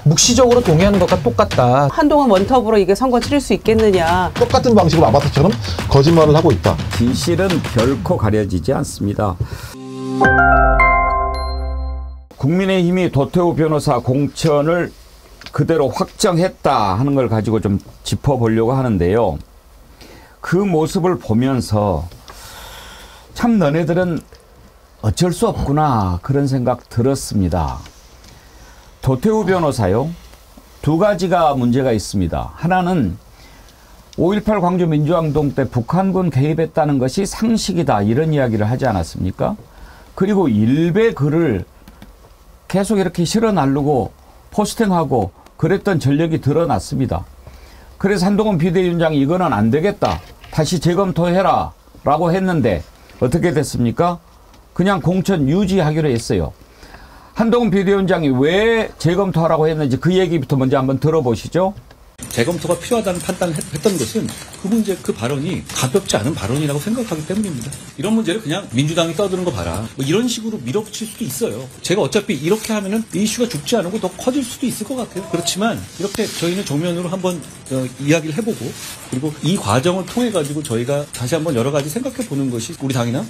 묵시적으로 동의하는 것과 똑같다. 한동안 원톱으로 이게 선거 치를 수 있겠느냐. 똑같은 방식으로 아바타처럼 거짓말을 하고 있다. 진실은 결코 가려지지 않습니다. 국민의힘이 도태우 변호사 공천을 그대로 확정했다 하는 걸 가지고 좀 짚어보려고 하는데요. 그 모습을 보면서 참 너네들은 어쩔 수 없구나 그런 생각 들었습니다. 도태우 변호사요. 두 가지가 문제가 있습니다. 하나는 5.18 광주 민주항동 때 북한군 개입했다는 것이 상식이다 이런 이야기를 하지 않았습니까? 그리고 일베 글을 계속 이렇게 실어 나르고 포스팅하고 그랬던 전력이 드러났습니다. 그래서 한동훈 비대위원장이 이거는 안 되겠다. 다시 재검토해라 라고 했는데 어떻게 됐습니까? 그냥 공천 유지하기로 했어요. 한동훈 비대위원장이 왜 재검토하라고 했는지 그 얘기부터 먼저 한번 들어보시죠. 재검토가 필요하다는 판단을 했던 것은 그 문제, 그 발언이 가볍지 않은 발언이라고 생각하기 때문입니다. 이런 문제를 그냥 민주당이 떠드는 거 봐라. 뭐 이런 식으로 밀어붙일 수도 있어요. 제가 어차피 이렇게 하면은 이슈가 죽지 않고 더 커질 수도 있을 것 같아요. 그렇지만 이렇게 저희는 정면으로 한번 이야기를 해보고 그리고 이 과정을 통해 가지고 저희가 다시 한번 여러 가지 생각해 보는 것이 우리 당이나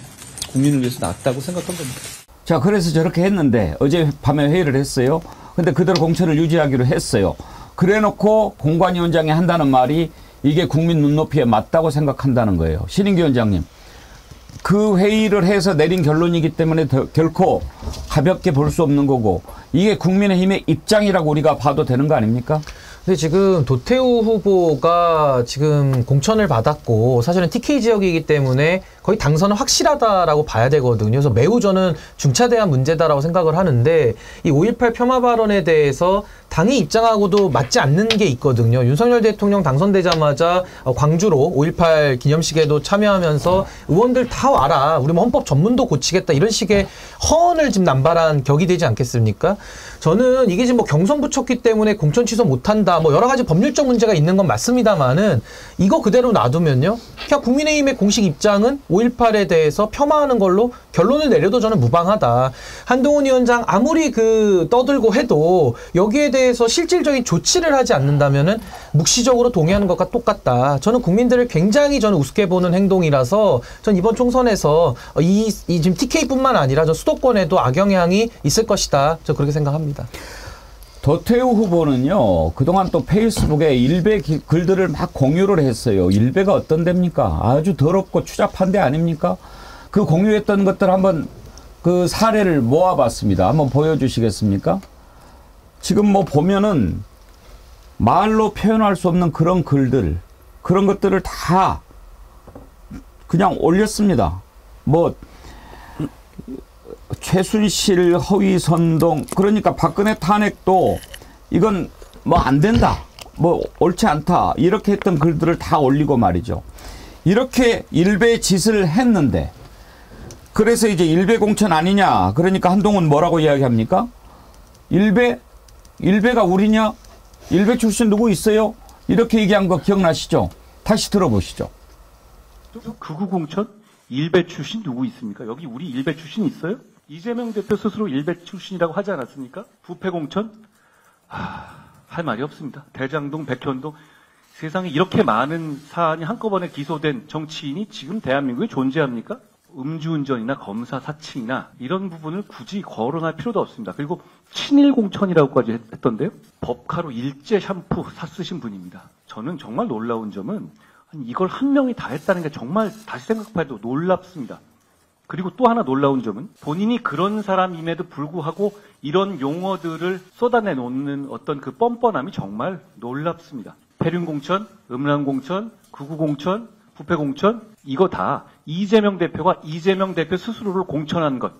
국민을 위해서 낫다고 생각한 겁니다. 자, 그래서 저렇게 했는데 어제 밤에 회의를 했어요. 근데 그대로 공천을 유지하기로 했어요. 그래놓고 공관위원장이 한다는 말이 이게 국민 눈높이에 맞다고 생각한다는 거예요. 신인규 위원장님. 그 회의를 해서 내린 결론이기 때문에 결코 가볍게 볼 수 없는 거고 이게 국민의힘의 입장이라고 우리가 봐도 되는 거 아닙니까? 근데 지금 도태우 후보가 지금 공천을 받았고 사실은 TK 지역이기 때문에 거의 당선은 확실하다라고 봐야 되거든요. 그래서 매우 저는 중차대한 문제다라고 생각을 하는데 이 5.18 폄하 발언에 대해서 당이 입장하고도 맞지 않는 게 있거든요. 윤석열 대통령 당선되자마자 광주로 5.18 기념식에도 참여하면서 의원들 다 와라. 우리 뭐 헌법 전문도 고치겠다. 이런 식의 허언을 지금 남발한 격이 되지 않겠습니까? 저는 이게 지금 뭐 경선 붙였기 때문에 공천 취소 못한다. 뭐 여러 가지 법률적 문제가 있는 건 맞습니다만은 이거 그대로 놔두면요. 그냥 국민의힘의 공식 입장은 5.18에 대해서 폄하하는 걸로 결론을 내려도 저는 무방하다. 한동훈 위원장 아무리 떠들고 해도 여기에 대해서 실질적인 조치를 하지 않는다면은 묵시적으로 동의하는 것과 똑같다. 저는 국민들을 굉장히 저는 우습게 보는 행동이라서 전 이번 총선에서 이 지금 TK뿐만 아니라 저 수도권에도 악영향이 있을 것이다. 저 그렇게 생각합니다. 도태우 후보는요, 그동안 또 페이스북에 일베 글들을 막 공유를 했어요. 일베가 어떤 데입니까? 아주 더럽고 추잡한 데 아닙니까? 그 공유했던 것들 한번 그 사례를 모아봤습니다. 한번 보여주시겠습니까? 지금 뭐 보면은 말로 표현할 수 없는 그런 글들, 그런 것들을 다 그냥 올렸습니다. 뭐, 최순실 허위 선동, 그러니까 박근혜 탄핵도 이건 뭐 안 된다, 뭐 옳지 않다 이렇게 했던 글들을 다 올리고 말이죠. 이렇게 일베 짓을 했는데 그래서 이제 일베 공천 아니냐, 그러니까 한동훈 뭐라고 이야기합니까? 일베가 우리냐? 일베 출신 누구 있어요? 이렇게 얘기한 거 기억나시죠? 다시 들어보시죠. 극우 공천? 일베 출신 누구 있습니까? 여기 우리 일베 출신 있어요? 이재명 대표 스스로 일베 출신이라고 하지 않았습니까? 부패 공천? 할 말이 없습니다. 대장동, 백현동, 세상에 이렇게 많은 사안이 한꺼번에 기소된 정치인이 지금 대한민국에 존재합니까? 음주운전이나 검사 사칭이나 이런 부분을 굳이 거론할 필요도 없습니다. 그리고 친일 공천이라고까지 했던데요. 법카로 일제 샴푸 샀으신 분입니다. 저는 정말 놀라운 점은 이걸 한 명이 다 했다는 게 정말 다시 생각해도 놀랍습니다. 그리고 또 하나 놀라운 점은 본인이 그런 사람임에도 불구하고 이런 용어들을 쏟아내놓는 어떤 그 뻔뻔함이 정말 놀랍습니다. 폐륜공천, 음란공천, 극우공천, 부패공천, 이거 다 이재명 대표가 이재명 대표 스스로를 공천한 것,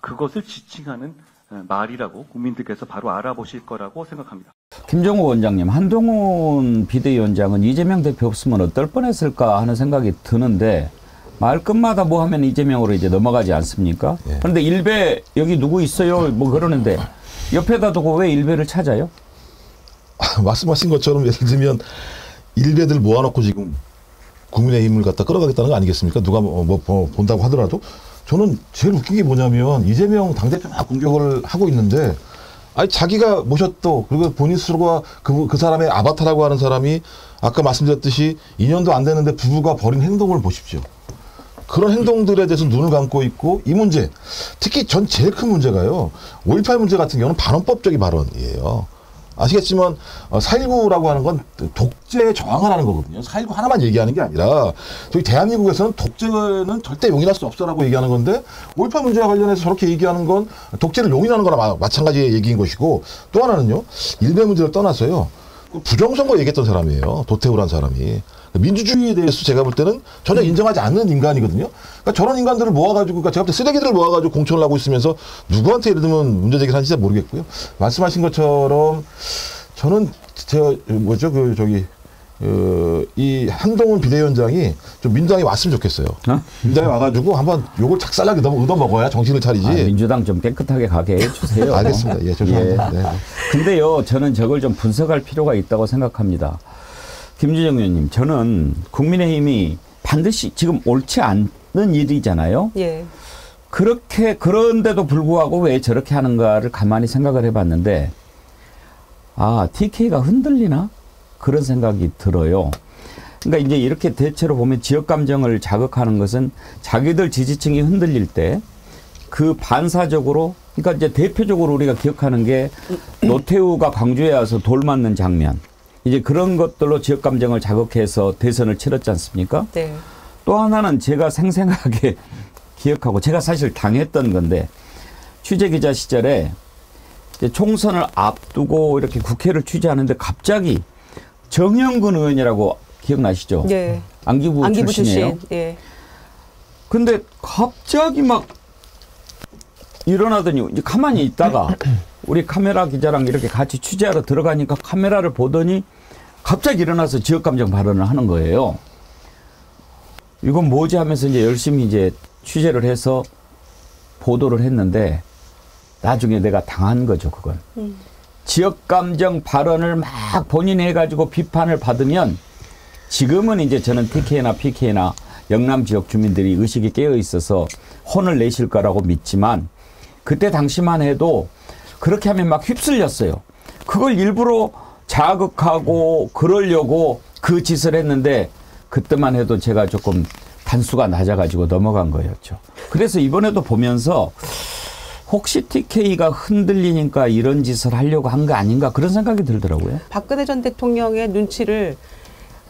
그것을 지칭하는 말이라고 국민들께서 바로 알아보실 거라고 생각합니다. 김정우 원장님, 한동훈 비대위원장은 이재명 대표 없으면 어떨 뻔했을까 하는 생각이 드는데 말끝마다 뭐 하면 이재명으로 이제 넘어가지 않습니까? 예. 그런데 일베 여기 누구 있어요? 뭐 그러는데 옆에다 두고 왜 일베를 찾아요? 말씀하신 것처럼 예를 들면 일베들 모아놓고 지금 국민의힘을 갖다 끌어가겠다는 거 아니겠습니까? 누가 뭐 본다고 하더라도 저는 제일 웃긴 게 뭐냐면 이재명 당대표 막 공격을 하고 있는데 아니 자기가 모셨도 그리고 본인 스스로가 그 사람의 아바타라고 하는 사람이 아까 말씀드렸듯이 2년도 안 되는데 부부가 벌인 행동을 보십시오. 그런 행동들에 대해서 눈을 감고 있고 이 문제 특히 전 제일 큰 문제가요. 5.18 문제 같은 경우는 반헌법적인 발언이에요. 아시겠지만 4.19라고 하는 건 독재에 저항을 하는 거거든요. 4.19 하나만 얘기하는 게 아니라 저희 대한민국에서는 독재는 절대 용인할 수 없어라고 얘기하는 건데 5.18 문제와 관련해서 저렇게 얘기하는 건 독재를 용인하는 거나 마찬가지의 얘기인 것이고 또 하나는요. 일베 문제를 떠나서요. 부정선거 얘기했던 사람이에요. 도태우라는 사람이. 민주주의에 대해서 제가 볼 때는 전혀 인정하지 않는 인간이거든요. 그러니까 저런 인간들을 모아가지고, 그러니까 제가 볼 때 쓰레기들을 모아가지고 공천을 하고 있으면서 누구한테 예를 들면 문제제기를 하는지 잘 모르겠고요. 말씀하신 것처럼 저는 이 한동훈 비대위원장이 좀 민주당에 왔으면 좋겠어요. 민주당에 와가지고 한번 욕을 작살나게 얻어먹어야 정신을 차리지. 민주당 좀 깨끗하게 가게 해주세요. 알겠습니다. 예, 죄송합니다. 예. 네. 근데요, 저는 저걸 좀 분석할 필요가 있다고 생각합니다. 김주정 의원님, 저는 국민의힘이 반드시 지금 옳지 않는 일이잖아요. 예. 그런데도 불구하고 왜 저렇게 하는가를 가만히 생각을 해봤는데, TK가 흔들리나? 그런 생각이 들어요. 그러니까 이제 이렇게 대체로 보면 지역 감정을 자극하는 것은 자기들 지지층이 흔들릴 때 그 반사적으로, 그러니까 이제 대표적으로 우리가 기억하는 게 노태우가 광주에 와서 돌 맞는 장면. 이제 그런 것들로 지역 감정을 자극해서 대선을 치렀지 않습니까? 네. 또 하나는 제가 생생하게 기억하고 제가 사실 당했던 건데 취재기자 시절에 이제 총선을 앞두고 이렇게 국회를 취재하는데 갑자기 정영근 의원이라고 기억나시죠? 네. 안기부 출신이에요. 출신. 예. 근데 갑자기 막 일어나더니 이제 가만히 있다가 우리 카메라 기자랑 이렇게 같이 취재하러 들어가니까 카메라를 보더니 갑자기 일어나서 지역감정 발언을 하는 거예요. 이건 뭐지 하면서 이제 열심히 이제 취재를 해서 보도를 했는데 나중에 내가 당한 거죠, 그건. 지역감정 발언을 막 본인이 해가지고 비판을 받으면 지금은 이제 저는 TK나 PK나 영남 지역 주민들이 의식이 깨어 있어서 혼을 내실 거라고 믿지만 그때 당시만 해도 그렇게 하면 막 휩쓸렸어요. 그걸 일부러 자극하고 그러려고 그 짓을 했는데 그때만 해도 제가 조금 단수가 낮아가지고 넘어간 거였죠. 그래서 이번에도 보면서 혹시 TK가 흔들리니까 이런 짓을 하려고 한 거 아닌가 그런 생각이 들더라고요. 박근혜 전 대통령의 눈치를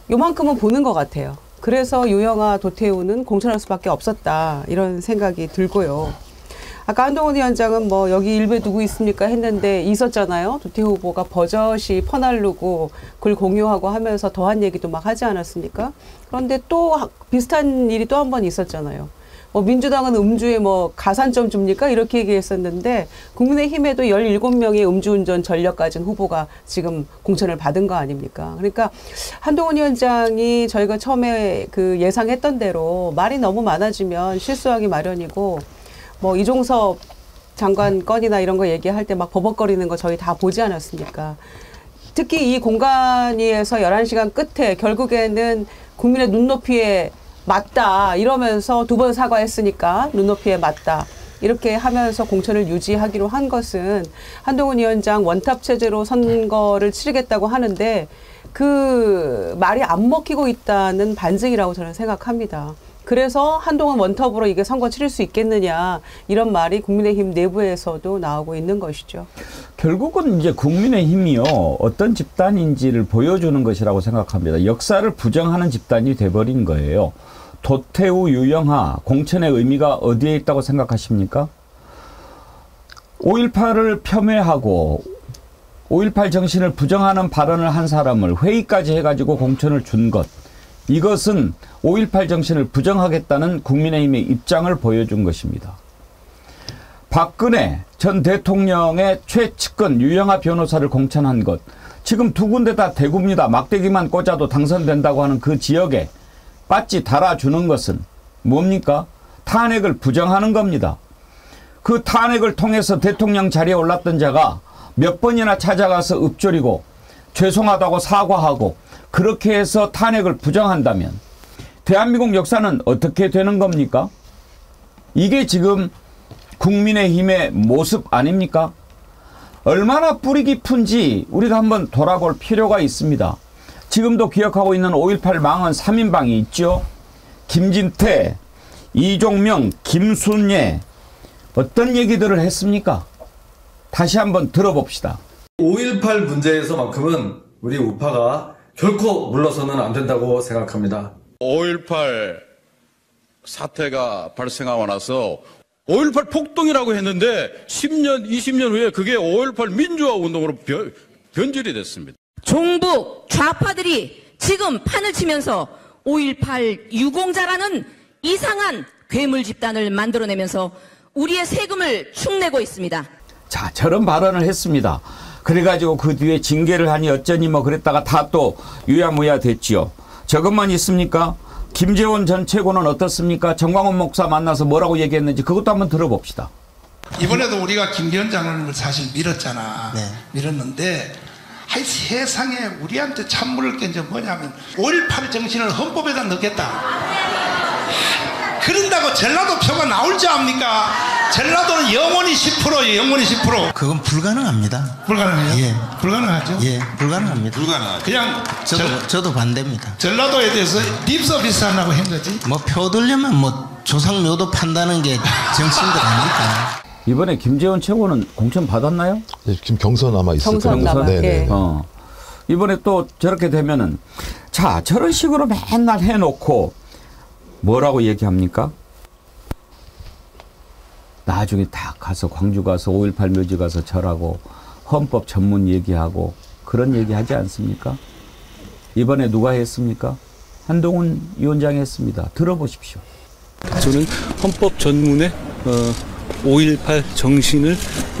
요만큼은 보는 것 같아요. 그래서 유영아, 도태우는 공천할 수밖에 없었다 이런 생각이 들고요. 아까 한동훈 위원장은 뭐 여기 일베 누구 있습니까 했는데 있었잖아요. 도태우 후보가 버젓이 퍼날르고 글 공유하고 하면서 더한 얘기도 막 하지 않았습니까? 그런데 또 비슷한 일이 또 한 번 있었잖아요. 민주당은 음주에 가산점 줍니까? 이렇게 얘기했었는데 국민의힘에도 17명의 음주운전 전력 가진 후보가 지금 공천을 받은 거 아닙니까? 그러니까 한동훈 위원장이 저희가 처음에 그 예상했던 대로 말이 너무 많아지면 실수하기 마련이고 이종섭 장관 건이나 이런 거 얘기할 때 막 버벅거리는 거 저희 다 보지 않았습니까? 특히 이 공간위에서 11시간 끝에 결국에는 국민의 눈높이에 맞다 이러면서 2번 사과했으니까 눈높이에 맞다 이렇게 하면서 공천을 유지하기로 한 것은 한동훈 위원장 원탑 체제로 선거를 치르겠다고 하는데 그 말이 안 먹히고 있다는 반증이라고 저는 생각합니다. 그래서 한동훈 원톱으로 이게 선거 치를 수 있겠느냐 이런 말이 국민의힘 내부에서도 나오고 있는 것이죠. 결국은 이제 국민의힘이요 어떤 집단인지를 보여주는 것이라고 생각합니다. 역사를 부정하는 집단이 돼버린 거예요. 도태우, 유영하 공천의 의미가 어디에 있다고 생각하십니까? 5.18을 폄훼하고 5.18 정신을 부정하는 발언을 한 사람을 회의까지 해가지고 공천을 준 것. 이것은 5.18 정신을 부정하겠다는 국민의힘의 입장을 보여준 것입니다. 박근혜 전 대통령의 최측근 유영하 변호사를 공천한 것. 지금 2군데 다 대구입니다. 막대기만 꽂아도 당선된다고 하는 그 지역에 빠찌 달아주는 것은 뭡니까? 탄핵을 부정하는 겁니다. 그 탄핵을 통해서 대통령 자리에 올랐던 자가 몇 번이나 찾아가서 읊조리고 죄송하다고 사과하고 그렇게 해서 탄핵을 부정한다면 대한민국 역사는 어떻게 되는 겁니까? 이게 지금 국민의힘의 모습 아닙니까? 얼마나 뿌리 깊은지 우리가 한번 돌아볼 필요가 있습니다. 지금도 기억하고 있는 5.18 망언 3인방이 있죠. 김진태, 이종명, 김순예 어떤 얘기들을 했습니까? 다시 한번 들어봅시다. 5.18 문제에서만큼은 우리 우파가 결코 물러서는 안 된다고 생각합니다. 5.18 사태가 발생하고 나서 5.18 폭동이라고 했는데 10년, 20년 후에 그게 5.18 민주화 운동으로 변질이 됐습니다. 종북 좌파들이 지금 판을 치면서 5.18 유공자라는 이상한 괴물 집단을 만들어내면서 우리의 세금을 축내고 있습니다. 자, 저런 발언을 했습니다. 그래가지고 그 뒤에 징계를 하니 어쩌니 뭐 그랬다가 다 또 유야무야 됐지요. 저것만 있습니까? 김재원 전 최고는 어떻습니까? 정광훈 목사 만나서 뭐라고 얘기했는지 그것도 한번 들어봅시다. 이번에도 우리가 김 위원장을 사실 밀었잖아. 네. 밀었는데 하이 세상에 우리한테 찬물을 깬 게 뭐냐면 5.18 정신을 헌법에다 넣겠다. 그런다고 전라도 표가 나올 줄 압니까? 전라도는 영원히 10%예요. 영원히 10%. 그건 불가능합니다. 불가능해요? 예. 불가능하죠? 예, 불가능합니다. 불가능하죠. 그냥 저도 반대입니다. 전라도에 대해서 립서비스 하려고 한 거지. 뭐 표 들려면 뭐 조상묘도 판다는 게 정치인들 아닙니까? 이번에 김재원 최고는 공천 받았나요? 네, 지금 경선 아마 있을 경선 거예요. 남아. 네네. 예. 이번에 또 저렇게 되면은 자, 저런 식으로 맨날 해놓고 뭐라고 얘기합니까? 나중에 다 가서 광주 가서 5.18 묘지 가서 절하고 헌법 전문 얘기하고 그런 얘기 하지 않습니까? 이번에 누가 했습니까? 한동훈 위원장이 했습니다. 들어보십시오. 저는 헌법 전문에 5.18 정신을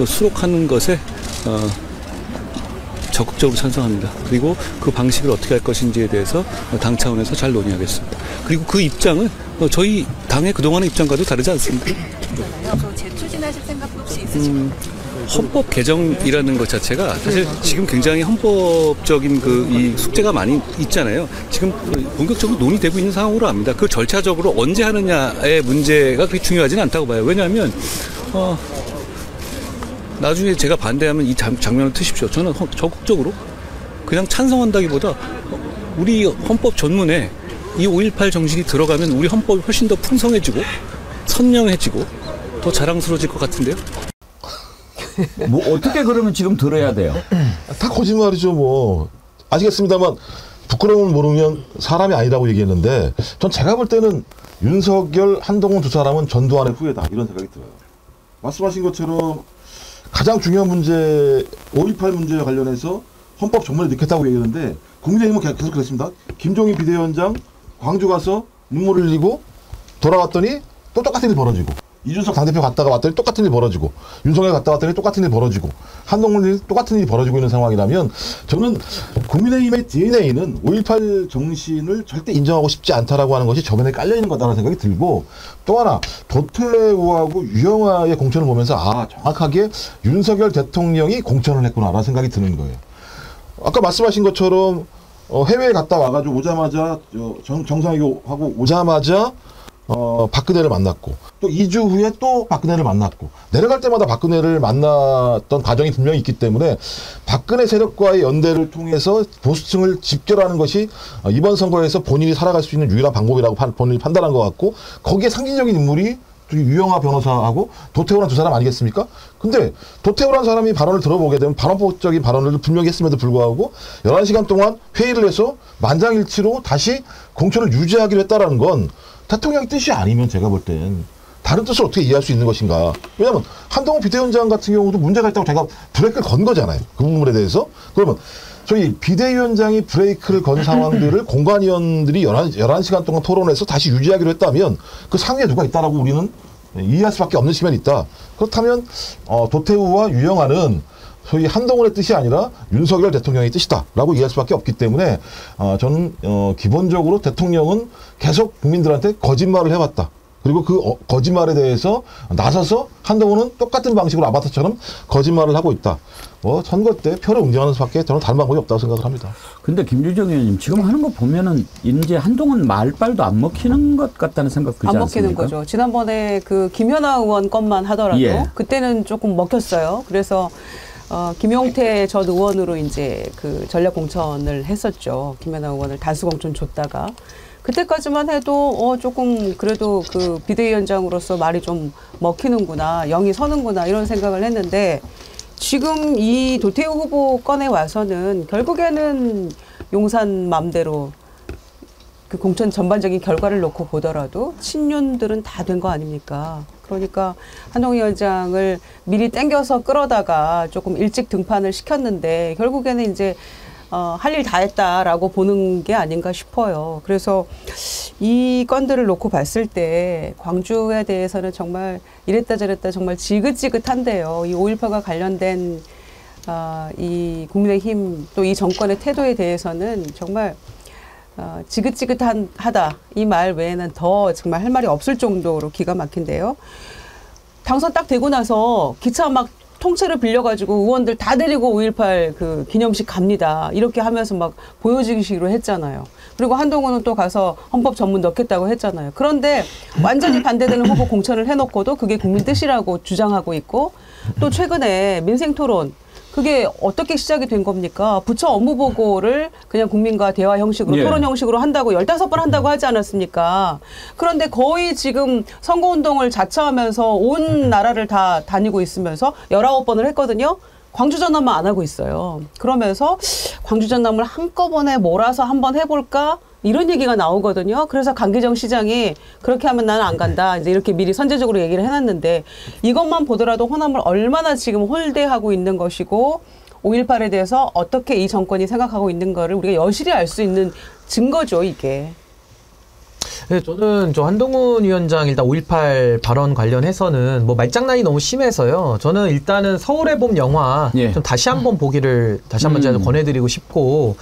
수록하는 것에 적극적으로 찬성합니다. 그리고 그 방식을 어떻게 할 것인지에 대해서 당 차원에서 잘 논의하겠습니다. 그리고 그 입장은 저희 당의 그동안의 입장과도 다르지 않습니다. 재추진하실 생각도 혹시 있으신가요? 헌법 개정이라는 것 자체가 사실 지금 굉장히 헌법적인 이 숙제가 많이 있잖아요. 지금 본격적으로 논의되고 있는 상황으로 압니다. 그 절차적으로 언제 하느냐의 문제가 그렇게 중요하지는 않다고 봐요. 왜냐하면 나중에 제가 반대하면 이 장면을 트십시오. 저는 적극적으로 그냥 찬성한다기보다 우리 헌법 전문에 이 5.18 정신이 들어가면 우리 헌법이 훨씬 더 풍성해지고 선명해지고 더 자랑스러워질 것 같은데요. 뭐 어떻게 그러면 지금 들어야 돼요? 다 거짓말이죠 뭐. 아시겠습니다만 부끄러움을 모르면 사람이 아니라고 얘기했는데 전 제가 볼 때는 윤석열, 한동훈 두 사람은 전두환의 후예다 이런 생각이 들어요. 말씀하신 것처럼 가장 중요한 문제 5.18 문제와 관련해서 헌법 전문에 넣겠다고 얘기했는데 국민의힘은 계속 그랬습니다. 김종인 비대위원장 광주 가서 눈물을 흘리고 돌아왔더니 또 똑같은 일 벌어지고 이준석 당대표 갔다가 왔더니 똑같은 일 벌어지고 윤석열 갔다 왔더니 똑같은 일 벌어지고 한동훈이 똑같은 일이 벌어지고 있는 상황이라면 저는 국민의힘의 DNA는 5.18 정신을 절대 인정하고 싶지 않다라고 하는 것이 저변에 깔려있는 거다라는 생각이 들고 또 하나 도태우하고 유영아의 공천을 보면서 정확하게 윤석열 대통령이 공천을 했구나라는 생각이 드는 거예요. 아까 말씀하신 것처럼 해외에 갔다 와가지고 오자마자 정상회의하고 오자마자 박근혜를 만났고 또 2주 후에 또 박근혜를 만났고 내려갈 때마다 박근혜를 만났던 과정이 분명히 있기 때문에 박근혜 세력과의 연대를 통해서 보수층을 집결하는 것이 이번 선거에서 본인이 살아갈 수 있는 유일한 방법이라고 본인이 판단한 것 같고 거기에 상징적인 인물이 유영아 변호사하고 도태우라는 두 사람 아니겠습니까? 근데 도태우라는 사람이 발언을 들어보게 되면 반헌법적인 발언을 분명히 했음에도 불구하고 11시간 동안 회의를 해서 만장일치로 다시 공천을 유지하기로 했다라는 건 대통령의 뜻이 아니면 제가 볼 땐 다른 뜻을 어떻게 이해할 수 있는 것인가. 왜냐하면 한동훈 비대위원장 같은 경우도 문제가 있다고 제가 브레이크를 건 거잖아요. 그 부분에 대해서. 그러면 저희 비대위원장이 브레이크를 건 상황들을 공관위원들이 11시간 동안 토론해서 다시 유지하기로 했다면 그 상위에 누가 있다라고 우리는 이해할 수밖에 없는 측면이 있다. 그렇다면 도태우와 유영아는 소위 한동훈의 뜻이 아니라 윤석열 대통령의 뜻이다라고 이해할 수밖에 없기 때문에 저는 기본적으로 대통령은 계속 국민들한테 거짓말을 해왔다. 그리고 그 거짓말에 대해서 나서서 한동훈은 똑같은 방식으로 아바타처럼 거짓말을 하고 있다. 선거 때 표를 응징하는 수밖에 저는 다른 방법이 없다고 생각을 합니다. 근데 김주정 의원님 지금 하는 거 보면은 이제 한동훈 말빨도 안 먹히는 것 같다는 생각 들지 않습니까? 안 먹히는 거죠. 지난번에 그 김연아 의원 것만 하더라도 그때는 조금 먹혔어요. 그래서 김용태 전 의원으로 이제 그 전략 공천을 했었죠. 김연아 의원을 다수 공천 줬다가 그때까지만 해도 조금 그래도 그 비대위원장으로서 말이 좀 먹히는구나, 영이 서는구나 이런 생각을 했는데 지금 이 도태우 후보 건에 와서는 결국에는 용산 맘대로 그 공천 전반적인 결과를 놓고 보더라도 친윤들은 다 된 거 아닙니까? 그러니까 한동훈 위원장을 미리 땡겨서 끌어다가 조금 일찍 등판을 시켰는데 결국에는 이제 할 일 다 했다라고 보는 게 아닌가 싶어요. 그래서 이 건들을 놓고 봤을 때 광주에 대해서는 정말 이랬다 저랬다 정말 지긋지긋한데요. 이 5.18과 관련된 이 국민의힘 또 이 정권의 태도에 대해서는 정말 지긋지긋하다 이 말 외에는 더 정말 할 말이 없을 정도로 기가 막힌데요. 당선 딱 되고 나서 기차 막 통째로 빌려가지고 의원들 다 데리고 5.18 그 기념식 갑니다. 이렇게 하면서 막 보여주기식으로 했잖아요. 그리고 한동훈은 또 가서 헌법 전문 넣겠다고 했잖아요. 그런데 완전히 반대되는 후보 공천을 해놓고도 그게 국민 뜻이라고 주장하고 있고 또 최근에 민생토론 그게 어떻게 시작이 된 겁니까? 부처 업무 보고를 그냥 국민과 대화 형식으로 예. 토론 형식으로 한다고 15번 한다고 하지 않았습니까? 그런데 거의 지금 선거운동을 자처하면서 온 나라를 다 다니고 있으면서 19번을 했거든요. 광주 전남만 안 하고 있어요. 그러면서 광주 전남을 한꺼번에 몰아서 한번 해볼까? 이런 얘기가 나오거든요. 그래서 강기정 시장이 그렇게 하면 나는 안 간다. 이제 이렇게 미리 선제적으로 얘기를 해놨는데 이것만 보더라도 호남을 얼마나 지금 홀대하고 있는 것이고 5.18에 대해서 어떻게 이 정권이 생각하고 있는 거를 우리가 여실히 알 수 있는 증거죠, 이게. 네, 저는 한동훈 위원장 일단 5.18 발언 관련해서는 뭐 말장난이 너무 심해서요. 저는 일단은 서울의 봄 영화 좀 다시 한번 보기를 다시 한번 제가 권해드리고 싶고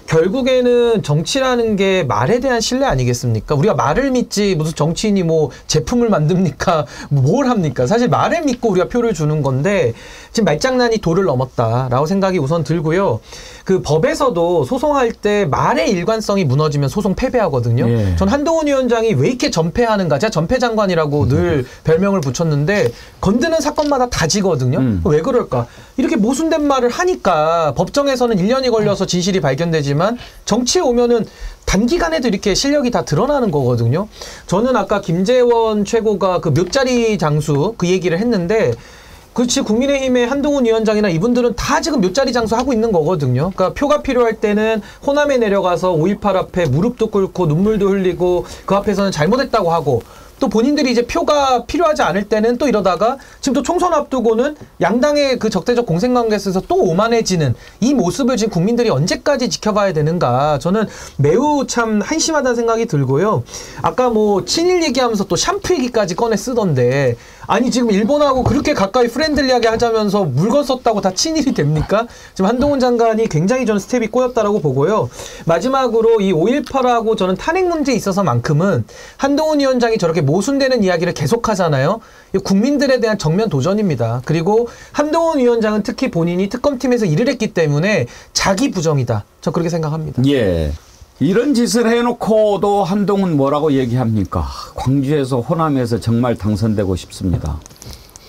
결국에는 정치라는 게 말에 대한 신뢰 아니겠습니까? 우리가 말을 믿지 무슨 정치인이 뭐 제품을 만듭니까? 뭘 합니까? 사실 말을 믿고 우리가 표를 주는 건데 지금 말장난이 도를 넘었다라고 생각이 우선 들고요. 그 법에서도 소송할 때 말의 일관성이 무너지면 소송 패배하거든요. 예. 전 한동훈 위원장이 왜 이렇게 전패하는가? 제가 전패장관이라고 늘 별명을 붙였는데 건드는 사건마다 다 지거든요. 왜 그럴까? 이렇게 모순된 말을 하니까 법정에서는 1년이 걸려서 진실이 발견되지만 정치에 오면은 단기간에도 이렇게 실력이 다 드러나는 거거든요. 저는 아까 김재원 최고가 그 묘자리 장수 그 얘기를 했는데 그렇지 국민의힘의 한동훈 위원장이나 이분들은 다 지금 묘자리 장수 하고 있는 거거든요. 그러니까 표가 필요할 때는 호남에 내려가서 5.18 앞에 무릎도 꿇고 눈물도 흘리고 그 앞에서는 잘못했다고 하고 또 본인들이 이제 표가 필요하지 않을 때는 또 이러다가 지금 또 총선 앞두고는 양당의 그 적대적 공생관계 속에서 또 오만해지는 이 모습을 지금 국민들이 언제까지 지켜봐야 되는가 저는 매우 참 한심하다는 생각이 들고요. 아까 뭐 친일 얘기하면서 또 샴푸 얘기까지 꺼내 쓰던데 아니 지금 일본하고 그렇게 가까이 프렌들리하게 하자면서 물건 썼다고 다 친일이 됩니까? 지금 한동훈 장관이 굉장히 저는 스텝이 꼬였다라고 보고요. 마지막으로 이 5.18하고 저는 탄핵 문제에 있어서만큼은 한동훈 위원장이 저렇게 모순되는 이야기를 계속하잖아요. 국민들에 대한 정면 도전입니다. 그리고 한동훈 위원장은 특히 본인이 특검팀에서 일을 했기 때문에 자기 부정이다. 저 그렇게 생각합니다. 예. 이런 짓을 해놓고도 한동훈 뭐라고 얘기합니까? 광주에서 호남에서 정말 당선되고 싶습니다.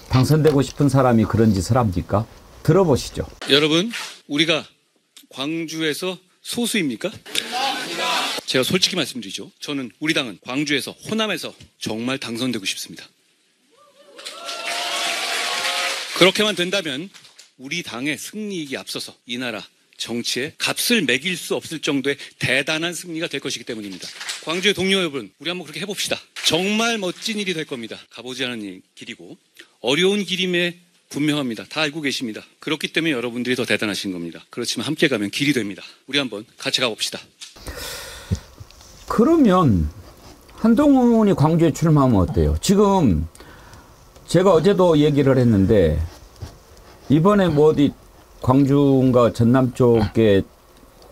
당선되고 싶은 사람이 그런 짓을 합니까? 들어보시죠. 여러분, 우리가 광주에서 소수입니까? 제가 솔직히 말씀드리죠. 저는 우리 당은 광주에서 호남에서 정말 당선되고 싶습니다. 그렇게만 된다면 우리 당의 승리이기 앞서서 이 나라 정치에 값을 매길 수 없을 정도의 대단한 승리가 될 것이기 때문입니다. 광주의 동료 여러분, 우리 한번 그렇게 해봅시다. 정말 멋진 일이 될 겁니다. 가보지 않은 길이고 어려운 길임에 분명합니다. 다 알고 계십니다. 그렇기 때문에 여러분들이 더 대단하신 겁니다. 그렇지만 함께 가면 길이 됩니다. 우리 한번 같이 가봅시다. 그러면 한동훈이 광주에 출마하면 어때요? 지금 제가 어제도 얘기를 했는데 이번에 뭐 어디 광주인가 전남 쪽에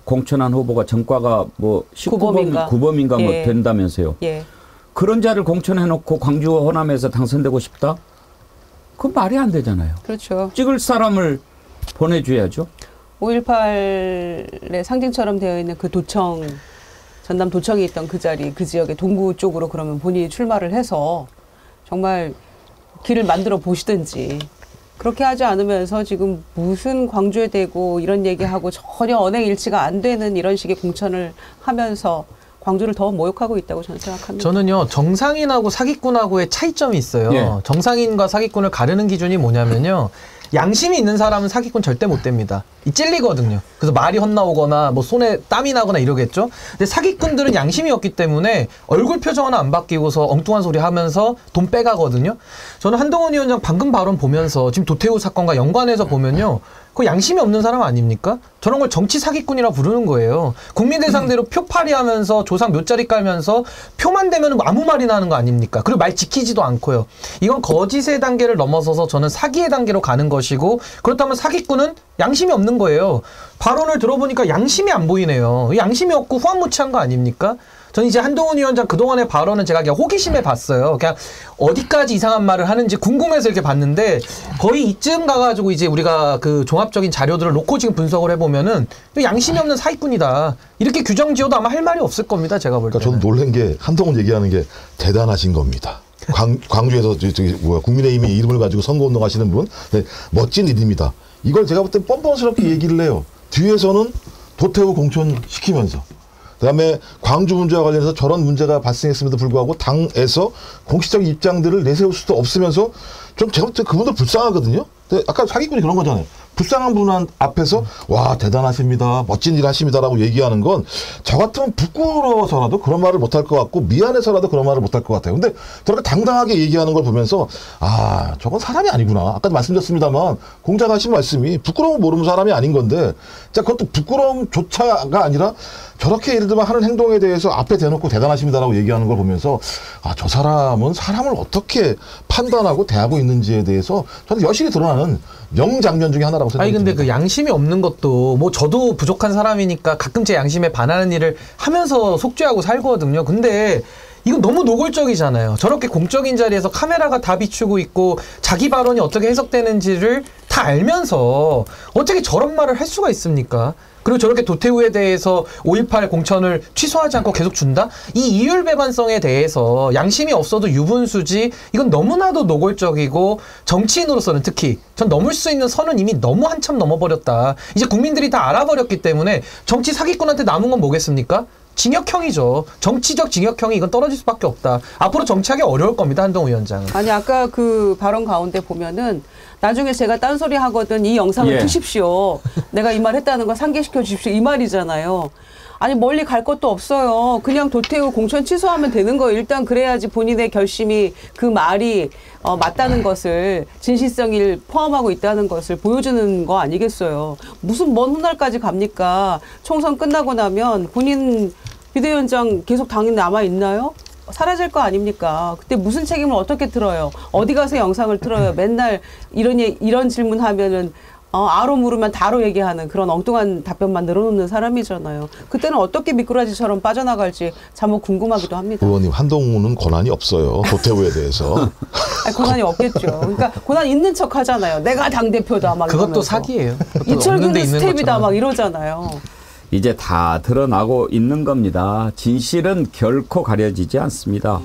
공천한 후보가 전과가 뭐 19범인가 예. 뭐 된다면서요. 예. 그런 자를 공천해놓고 광주 호남에서 당선되고 싶다? 그건 말이 안 되잖아요. 그렇죠. 찍을 사람을 보내줘야죠. 5.18의 상징처럼 되어 있는 그 도청, 전남 도청이 있던 그 자리, 그 지역의 동구 쪽으로 그러면 본인이 출마를 해서 정말 길을 만들어 보시든지 그렇게 하지 않으면서 지금 무슨 광주에 대고 이런 얘기하고 전혀 언행 일치가 안 되는 이런 식의 공천을 하면서 광주를 더 모욕하고 있다고 저는 생각합니다. 저는요, 정상인하고 사기꾼하고의 차이점이 있어요. 예. 정상인과 사기꾼을 가르는 기준이 뭐냐면요. 양심이 있는 사람은 사기꾼 절대 못 됩니다. 이 찔리거든요. 그래서 말이 헛나오거나 뭐 손에 땀이 나거나 이러겠죠. 근데 사기꾼들은 양심이 없기 때문에 얼굴 표정 하나 안 바뀌고서 엉뚱한 소리 하면서 돈 빼가거든요. 저는 한동훈 위원장 방금 발언 보면서 지금 도태우 사건과 연관해서 보면요. 그 양심이 없는 사람 아닙니까? 저런 걸 정치 사기꾼이라 부르는 거예요. 국민들 상대로 표팔이 하면서 조상 몇 자리 깔면서 표만 되면 아무 말이나 하는 거 아닙니까? 그리고 말 지키지도 않고요. 이건 거짓의 단계를 넘어서서 저는 사기의 단계로 가는 것이고, 그렇다면 사기꾼은 양심이 없는 거예요. 발언을 들어보니까 양심이 안 보이네요. 양심이 없고 후한무치한 거 아닙니까? 저는 이제 한동훈 위원장 그동안의 발언은 제가 그냥 호기심에 봤어요. 그냥 어디까지 이상한 말을 하는지 궁금해서 이렇게 봤는데, 거의 이쯤 가가지고 이제 우리가 그 종합적인 자료들을 놓고 지금 분석을 해보면은 양심이 없는 사기꾼이다. 이렇게 규정 지어도 아마 할 말이 없을 겁니다. 제가 볼 때는. 그러니까 저는 놀란 게 한동훈 얘기하는 게 대단하신 겁니다. 광주에서 국민의힘의 이름을 가지고 선거운동 하시는 분, 네, 멋진 일입니다. 이걸 제가 볼 때 뻔뻔스럽게 얘기를 해요. 뒤에서는 도태우 공천 시키면서, 그다음에 광주 문제와 관련해서 저런 문제가 발생했음에도 불구하고 당에서 공식적인 입장들을 내세울 수도 없으면서 좀 제가 볼 때 그분들 불쌍하거든요. 근데 아까 사기꾼이 그런 거잖아요. 불쌍한 분 앞에서 와 대단하십니다, 멋진 일 하십니다라고 얘기하는 건 저 같으면 부끄러워서라도 그런 말을 못할 것 같고 미안해서라도 그런 말을 못할 것 같아요. 근데 저렇게 당당하게 얘기하는 걸 보면서 아 저건 사람이 아니구나. 아까도 말씀드렸습니다만 공자가 하신 말씀이 부끄러움 모르는 사람이 아닌 건데, 자 그것도 부끄러움조차가 아니라 저렇게 예를 들면 하는 행동에 대해서 앞에 대놓고 대단하십니다라고 얘기하는 걸 보면서 아 저 사람은 사람을 어떻게 판단하고 대하고 있는지에 대해서 저는 여실히 드러나는 명장면 중에 하나라고 생각합니다. 아니 근데 그 양심이 없는 것도 뭐 저도 부족한 사람이니까 가끔 제 양심에 반하는 일을 하면서 속죄하고 살거든요. 근데 이건 너무 노골적이잖아요. 저렇게 공적인 자리에서 카메라가 다 비추고 있고 자기 발언이 어떻게 해석되는지를 다 알면서 어떻게 저런 말을 할 수가 있습니까? 그리고 저렇게 도태우에 대해서 5.18 공천을 취소하지 않고 계속 준다? 이 이율배반성에 대해서 양심이 없어도 유분수지, 이건 너무나도 노골적이고 정치인으로서는 특히 전 넘을 수 있는 선은 이미 너무 한참 넘어버렸다. 이제 국민들이 다 알아버렸기 때문에 정치 사기꾼한테 남은 건 뭐겠습니까? 징역형이죠. 정치적 징역형이 이건 떨어질 수밖에 없다. 앞으로 정치하기 어려울 겁니다, 한동훈 위원장은. 아니 아까 그 발언 가운데 보면은 나중에 제가 딴소리 하거든 이 영상을 트십시오. 내가 이 말 했다는 거 상기시켜 주십시오. 이 말이잖아요. 아니 멀리 갈 것도 없어요. 그냥 도태우 공천 취소하면 되는 거예요. 일단 그래야지 본인의 결심이 그 말이 맞다는 것을, 진실성을 포함하고 있다는 것을 보여주는 거 아니겠어요. 무슨 먼 훗날까지 갑니까? 총선 끝나고 나면 본인 비대위원장 계속 당에 남아있나요? 사라질 거 아닙니까? 그때 무슨 책임을 어떻게 들어요? 어디 가서 영상을 틀어요? 맨날 이런 질문하면은 아로 물으면 다로 얘기하는 그런 엉뚱한 답변만 늘어놓는 사람이잖아요. 그때는 어떻게 미꾸라지처럼 빠져나갈지 참으로 궁금하기도 합니다. 의원님, 한동훈은 권한이 없어요. 도태우에 대해서. 아니, 권한이 없겠죠. 그러니까 권한 있는 척 하잖아요. 내가 당대표다 막 그것도 이러면서. 사기예요. 이철규는 스텝이다 막 이러잖아요. 이제 다 드러나고 있는 겁니다. 진실은 결코 가려지지 않습니다.